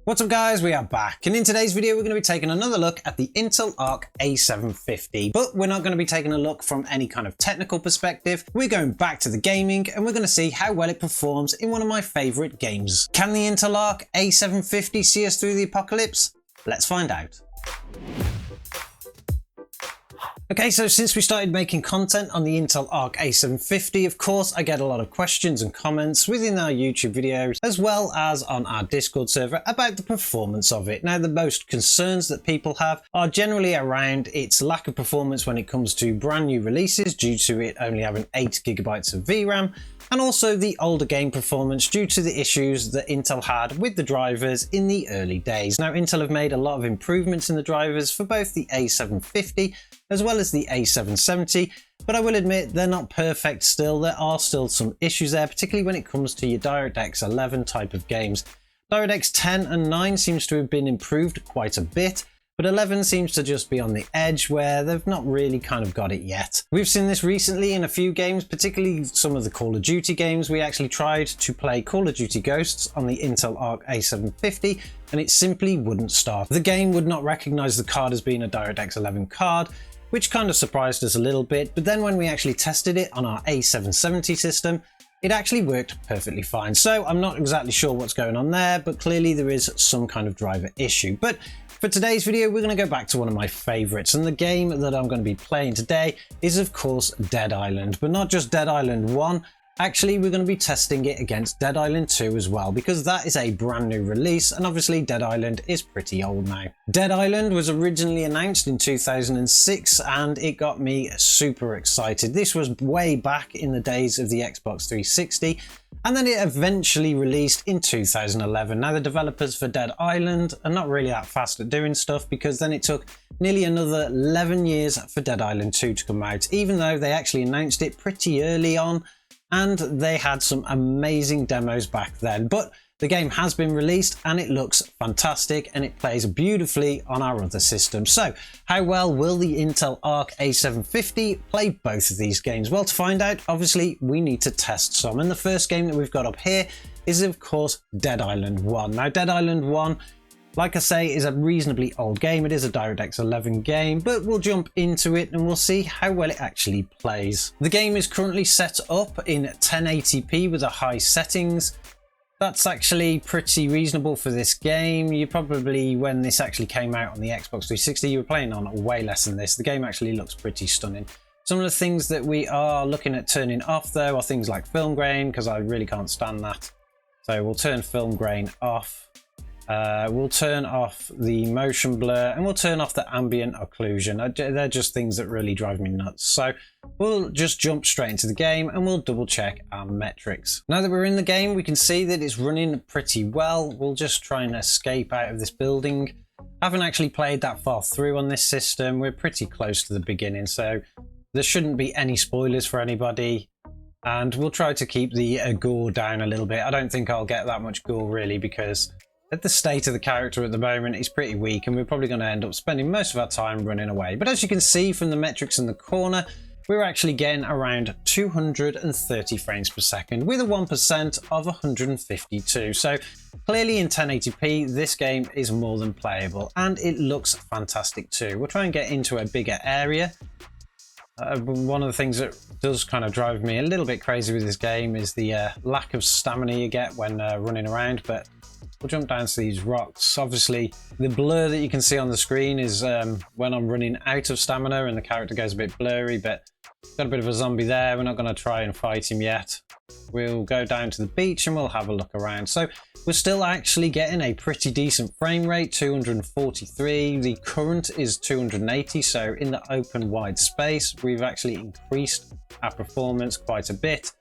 What's up guys, we are back, and in today's video we're going to be taking another look at the Intel Arc A750, but we're not going to be taking a look from any kind of technical perspective. We're going back to the gaming and we're going to see how well it performs in one of my favourite games. Can the Intel Arc A750 see us through the apocalypse? Let's find out. Okay, so since we started making content on the Intel Arc A750, of course, I get a lot of questions and comments within our YouTube videos, as well as on our Discord server about the performance of it. Now, the most concerns that people have are generally around its lack of performance when it comes to brand new releases due to it only having 8GB of VRAM, and also the older game performance due to the issues that Intel had with the drivers in the early days. Now, Intel have made a lot of improvements in the drivers for both the A750 as well as the A770, but I will admit they're not perfect still. There are still some issues there, particularly when it comes to your DirectX 11 type of games. DirectX 10 and 9 seems to have been improved quite a bit, but 11 seems to just be on the edge where they've not really kind of got it yet. We've seen this recently in a few games, particularly some of the Call of Duty games. We actually tried to play Call of Duty Ghosts on the Intel Arc A750 and it simply wouldn't start. The game would not recognize the card as being a DirectX 11 card, which kind of surprised us a little bit, but then when we actually tested it on our A770 system, it actually worked perfectly fine. So I'm not exactly sure what's going on there, but clearly there is some kind of driver issue. But for today's video, we're going to go back to one of my favorites, and the game that I'm going to be playing today is of course Dead Island, but not just Dead Island 1. Actually, we're going to be testing it against Dead Island 2 as well, because that is a brand new release, and obviously Dead Island is pretty old now. Dead Island was originally announced in 2006, and it got me super excited. This was way back in the days of the Xbox 360, and then it eventually released in 2011. Now, the developers for Dead Island are not really that fast at doing stuff, because then it took nearly another 11 years for Dead Island 2 to come out, even though they actually announced it pretty early on, and they had some amazing demos back then. But the game has been released and it looks fantastic and it plays beautifully on our other systems. So how well will the Intel Arc A750 play both of these games? Well, to find out, obviously we need to test some, and the first game that we've got up here is of course Dead Island 1. Now, Dead Island 1, like I say, is a reasonably old game. It is a DirectX 11 game, but we'll jump into it and we'll see how well it actually plays. The game is currently set up in 1080p with a high settings. That's actually pretty reasonable for this game. You probably, when this actually came out on the Xbox 360, you were playing on way less than this. The game actually looks pretty stunning. Some of the things that we are looking at turning off though are things like film grain, because I really can't stand that. So we'll turn film grain off. We'll turn off the motion blur and we'll turn off the ambient occlusion. They're just things that really drive me nuts. So we'll just jump straight into the game and we'll double check our metrics. Now that we're in the game, we can see that it's running pretty well. We'll just try and escape out of this building. I haven't actually played that far through on this system. We're pretty close to the beginning, so there shouldn't be any spoilers for anybody. And we'll try to keep the gore down a little bit. I don't think I'll get that much gore really, because at the state of the character at the moment, he's pretty weak and we're probably going to end up spending most of our time running away. But as you can see from the metrics in the corner, we're actually getting around 230 frames per second with a 1% of 152. So clearly in 1080p, this game is more than playable and it looks fantastic too. We'll try and get into a bigger area. One of the things that does kind of drive me a little bit crazy with this game is the lack of stamina you get when running around, but we'll jump down to these rocks. Obviously, the blur that you can see on the screen is when I'm running out of stamina and the character goes a bit blurry, but got a bit of a zombie there. We're not going to try and fight him yet. We'll go down to the beach and we'll have a look around. So we're still actually getting a pretty decent frame rate, 243. The current is 280, so in the open wide space, we've actually increased our performance quite a bit.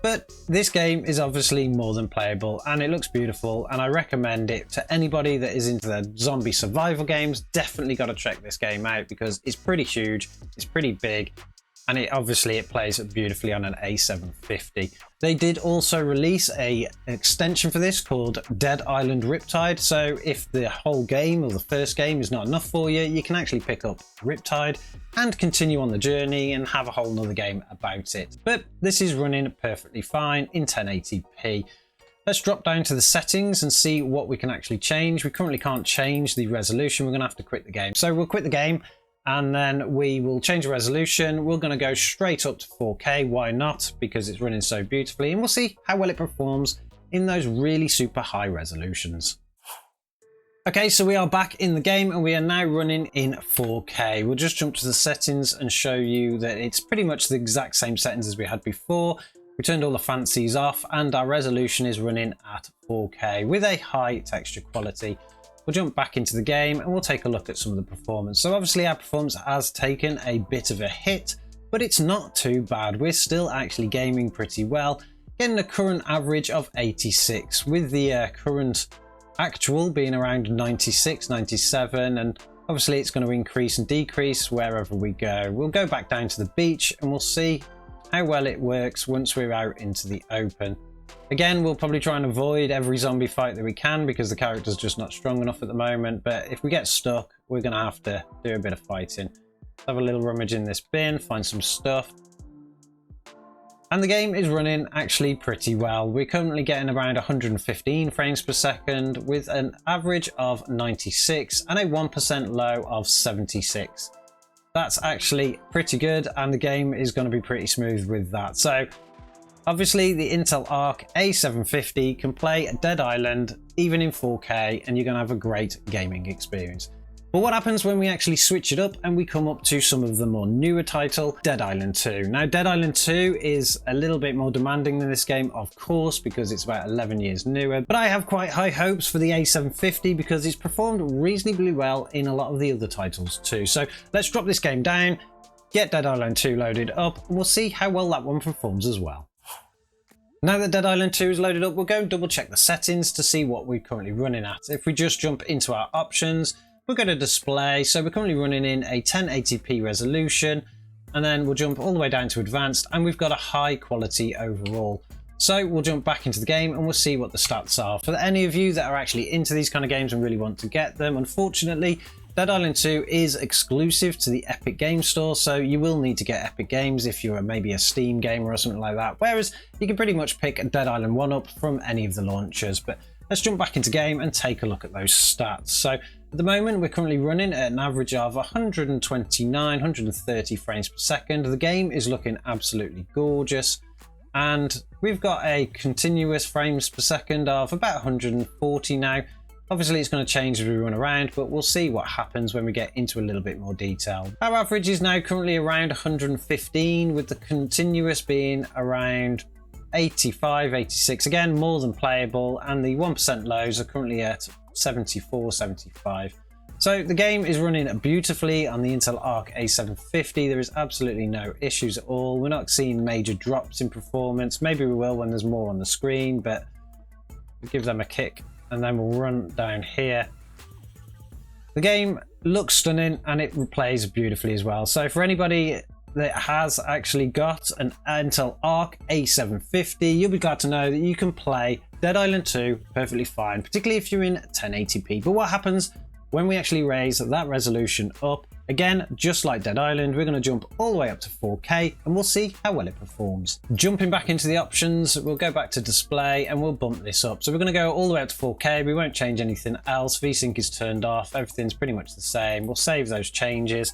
But this game is obviously more than playable and it looks beautiful, and I recommend it to anybody that is into the zombie survival games. Definitely got to check this game out because it's pretty huge, it's pretty big, and it plays beautifully on an A750. They did also release an extension for this called Dead Island Riptide. So if the whole game or the first game is not enough for you, you can actually pick up Riptide and continue on the journey and have a whole nother game about it. But this is running perfectly fine in 1080p. Let's drop down to the settings and see what we can actually change. We currently can't change the resolution. We're going to have to quit the game. So we'll quit the game and then we will change the resolution. We're going to go straight up to 4K. Why not? Because it's running so beautifully, and we'll see how well it performs in those really super high resolutions. Okay, so we are back in the game and we are now running in 4K. We'll just jump to the settings and show you that it's pretty much the exact same settings as we had before. We turned all the fancies off and our resolution is running at 4K with a high texture quality. We'll jump back into the game and we'll take a look at some of the performance. So obviously our performance has taken a bit of a hit, but it's not too bad. We're still actually gaming pretty well, getting a current average of 86 with the current actual being around 96, 97, and obviously it's going to increase and decrease wherever we go. We'll go back down to the beach and we'll see how well it works once we're out into the open. Again, we'll probably try and avoid every zombie fight that we can because the character's just not strong enough at the moment, but if we get stuck, we're going to have to do a bit of fighting. Let's have a little rummage in this bin, find some stuff. And the game is running actually pretty well. We're currently getting around 115 frames per second with an average of 96 and a 1% low of 76. That's actually pretty good, and the game is going to be pretty smooth with that. So obviously the Intel Arc A750 can play Dead Island even in 4K, and you're going to have a great gaming experience. But what happens when we actually switch it up and we come up to some of the more newer title, Dead Island 2? Now, Dead Island 2 is a little bit more demanding than this game, of course, because it's about 11 years newer, but I have quite high hopes for the A750 because it's performed reasonably well in a lot of the other titles too. So let's drop this game down, get Dead Island 2 loaded up, and we'll see how well that one performs as well. Now that Dead Island 2 is loaded up, we'll go and double check the settings to see what we're currently running at. If we just jump into our options, we'll go to display. So we're currently running in a 1080p resolution, and then we'll jump all the way down to advanced, and we've got a high quality overall. So we'll jump back into the game and we'll see what the stats are. For any of you that are actually into these kind of games and really want to get them, unfortunately, Dead Island 2 is exclusive to the Epic Games Store, so you will need to get Epic Games if you're maybe a Steam gamer or something like that, whereas you can pretty much pick Dead Island 1 up from any of the launchers. But let's jump back into game and take a look at those stats. So at the moment, we're currently running at an average of 129, 130 frames per second. The game is looking absolutely gorgeous, and we've got a continuous frames per second of about 140 now. Obviously, it's going to change as we run around, but we'll see what happens when we get into a little bit more detail. Our average is now currently around 115, with the continuous being around 85, 86. Again, more than playable, and the 1% lows are currently at 74, 75. So the game is running beautifully on the Intel Arc A750. There is absolutely no issues at all. We're not seeing major drops in performance. Maybe we will when there's more on the screen, but we'll give them a kick. And then we'll run down here. The game looks stunning and it plays beautifully as well. So for anybody that has actually got an Intel Arc A750, you'll be glad to know that you can play Dead Island 2 perfectly fine, particularly if you're in 1080p. But what happens when we actually raise that resolution up? Again, just like Dead Island, we're going to jump all the way up to 4K and we'll see how well it performs. Jumping back into the options, we'll go back to display and we'll bump this up. So we're going to go all the way up to 4K. We won't change anything else. VSync is turned off. Everything's pretty much the same. We'll save those changes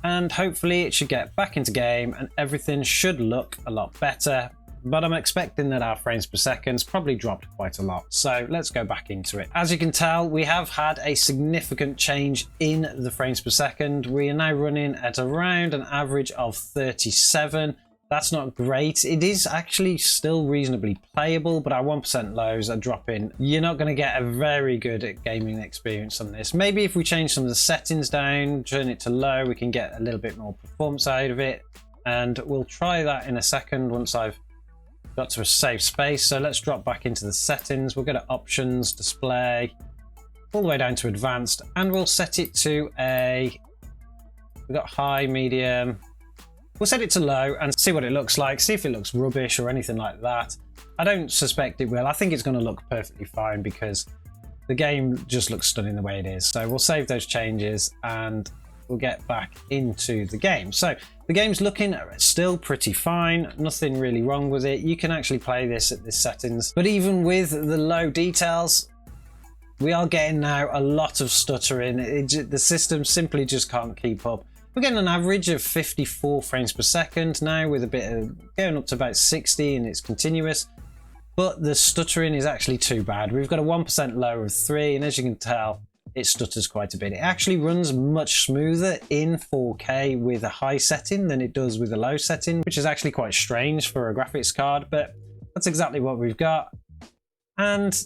and hopefully it should get back into game and everything should look a lot better. But I'm expecting that our frames per second's probably dropped quite a lot. So let's go back into it. As you can tell, we have had a significant change in the frames per second. We are now running at around an average of 37. That's not great. It is actually still reasonably playable, but our 1% lows are dropping. You're not going to get a very good gaming experience on this. Maybe if we change some of the settings down, turn it to low, we can get a little bit more performance out of it. And we'll try that in a second once I've got to a safe space. So let's drop back into the settings. We'll go to options, display, all the way down to advanced, and we'll set it to we've got high, medium. We'll set it to low and see what it looks like, see if it looks rubbish or anything like that. I don't suspect it will. I think it's going to look perfectly fine because the game just looks stunning the way it is. So we'll save those changes and we'll get back into the game. So the game's looking still pretty fine, nothing really wrong with it. You can actually play this at the settings, but even with the low details, we are getting now a lot of stuttering. The system simply just can't keep up. We're getting an average of 54 frames per second now, with a bit of going up to about 60, and it's continuous. But the stuttering is actually too bad. We've got a 1% low of 3, and as you can tell, it stutters quite a bit. It actually runs much smoother in 4K with a high setting than it does with a low setting, which is actually quite strange for a graphics card, but that's exactly what we've got. And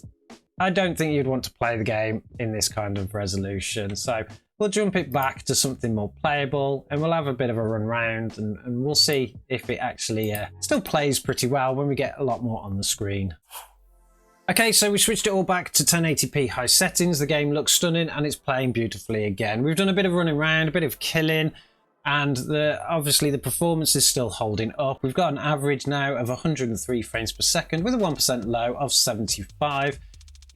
I don't think you'd want to play the game in this kind of resolution. So we'll jump it back to something more playable, and we'll have a bit of a run round, and we'll see if it actually still plays pretty well when we get a lot more on the screen. Okay, so we switched it all back to 1080p high settings. The game looks stunning and it's playing beautifully again. We've done a bit of running around, a bit of killing, and obviously the performance is still holding up. We've got an average now of 103 frames per second with a 1% low of 75.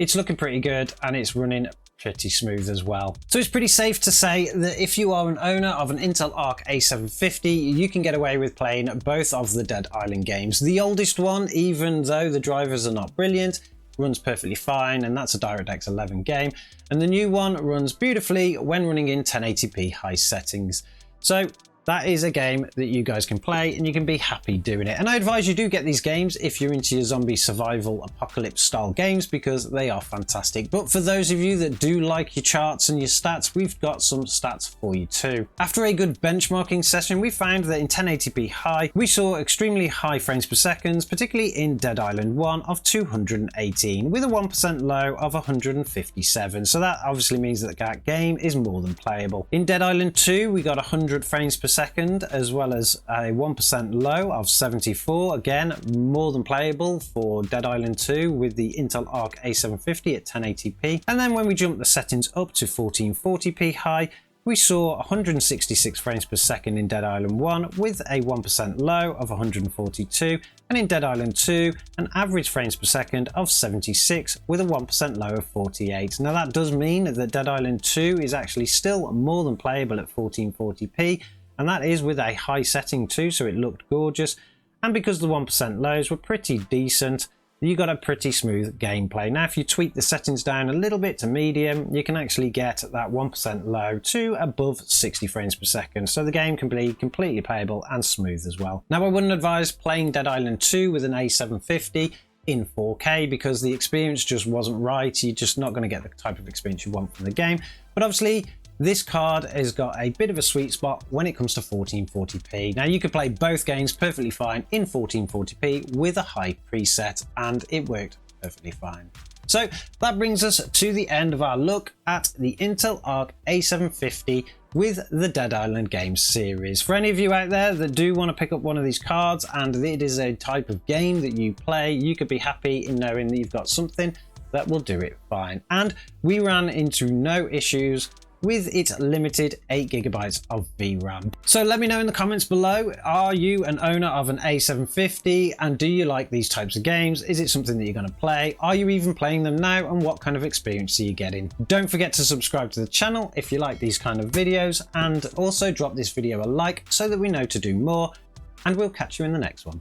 It's looking pretty good, and it's running pretty smooth as well. So it's pretty safe to say that if you are an owner of an Intel Arc A750, you can get away with playing both of the Dead Island games. The oldest one, even though the drivers are not brilliant, runs perfectly fine, and that's a DirectX 11 game. And the new one runs beautifully when running in 1080p high settings. So that is a game that you guys can play, and you can be happy doing it. And I advise you do get these games if you're into your zombie survival apocalypse style games, because they are fantastic. But for those of you that do like your charts and your stats, we've got some stats for you too. After a good benchmarking session, we found that in 1080p high, we saw extremely high frames per second, particularly in Dead Island 1 of 218 with a 1% low of 157. So that obviously means that that game is more than playable. In Dead Island 2, we got 100 frames per second, as well as a 1% low of 74. Again, more than playable for Dead Island 2 with the Intel Arc A750 at 1080p. And then when we jump the settings up to 1440p high, we saw 166 frames per second in Dead Island 1 with a 1% low of 142, and in Dead Island 2 an average frames per second of 76 with a 1% low of 48. Now that does mean that Dead Island 2 is actually still more than playable at 1440p, and that is with a high setting too, so it looked gorgeous. And because the 1% lows were pretty decent, you got a pretty smooth gameplay. Now if you tweak the settings down a little bit to medium, you can actually get that 1% low to above 60 frames per second, so the game can be completely playable and smooth as well. Now I wouldn't advise playing Dead Island 2 with an A750 in 4K, because the experience just wasn't right. You're just not going to get the type of experience you want from the game. But obviously this card has got a bit of a sweet spot when it comes to 1440p. Now you could play both games perfectly fine in 1440p with a high preset, and it worked perfectly fine. So that brings us to the end of our look at the Intel Arc A750 with the Dead Island games series. For any of you out there that do want to pick up one of these cards and it is a type of game that you play, you could be happy in knowing that you've got something that will do it fine. And we ran into no issues with its limited 8GB of VRAM. So let me know in the comments below, are you an owner of an A750 and do you like these types of games? Is it something that you're going to play? Are you even playing them now, and what kind of experience are you getting? Don't forget to subscribe to the channel if you like these kind of videos, and also drop this video a like so that we know to do more, and we'll catch you in the next one.